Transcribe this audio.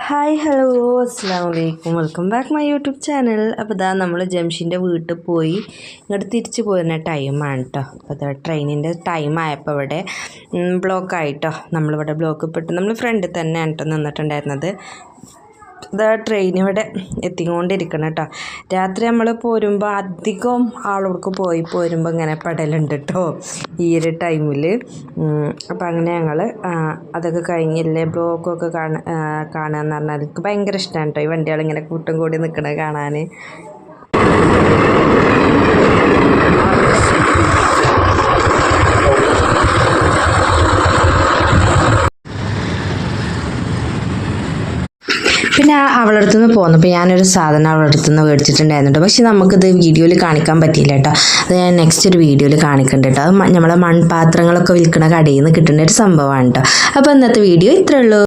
Hi hello അസ്സാം വലൈക്കും welcome back my YouTube channel. അപ്പോൾ ഇതാ നമ്മൾ ജംഷീൻ്റെ വീട്ടിൽ പോയി ഇങ്ങോട്ട് തിരിച്ച് പോരുന്ന ടൈമാണ് കേട്ടോ. അപ്പോൾ അതാ ട്രെയിനിൻ്റെ ടൈം ആയപ്പോൾ ഇവിടെ ബ്ലോക്കായിട്ടോ. നമ്മളിവിടെ ബ്ലോക്ക് പെട്ട് നമ്മൾ ഫ്രണ്ടിൽ തന്നെയാണ് കേട്ടോ നിന്നിട്ടുണ്ടായിരുന്നത്. ഇതാ ട്രെയിൻ ഇവിടെ എത്തിക്കൊണ്ടിരിക്കണം കേട്ടോ. രാത്രി നമ്മൾ പോരുമ്പോൾ അധികം ആളോർക്ക് പോരുമ്പോൾ ഇങ്ങനെ പെടലുണ്ട് കേട്ടോ ഈ ഒരു ടൈമിൽ. അപ്പോൾ അങ്ങനെ ഞങ്ങൾ അതൊക്കെ കഴിഞ്ഞില്ലേ ബ്ലോക്കൊക്കെ കാണുകയെന്ന് പറഞ്ഞാൽ എനിക്ക് ഭയങ്കര ഇഷ്ടമാണ് കേട്ടോ ഈ വണ്ടികളിങ്ങനെ കൂട്ടം കൂടി നിൽക്കണത് കാണാൻ. പിന്നെ അവളുടെ അടുത്ത് നിന്ന് പോന്നപ്പോൾ ഞാനൊരു സാധനം അവളുടെ അടുത്ത് നിന്ന് മേടിച്ചിട്ടുണ്ടായിരുന്നു. പക്ഷെ നമുക്കിത് വീഡിയോയിൽ കാണിക്കാൻ പറ്റിയില്ല കേട്ടോ. അത് ഞാൻ നെക്സ്റ്റ് ഒരു വീഡിയോയിൽ കാണിക്കുന്നുണ്ട് കേട്ടോ. അത് നമ്മളെ മൺപാത്രങ്ങളൊക്കെ വിൽക്കുന്ന കടയിൽ നിന്ന് കിട്ടുന്ന ഒരു സംഭവമാണ് കേട്ടോ. അപ്പോൾ ഇന്നത്തെ വീഡിയോ ഇത്രയേ ഉള്ളൂ.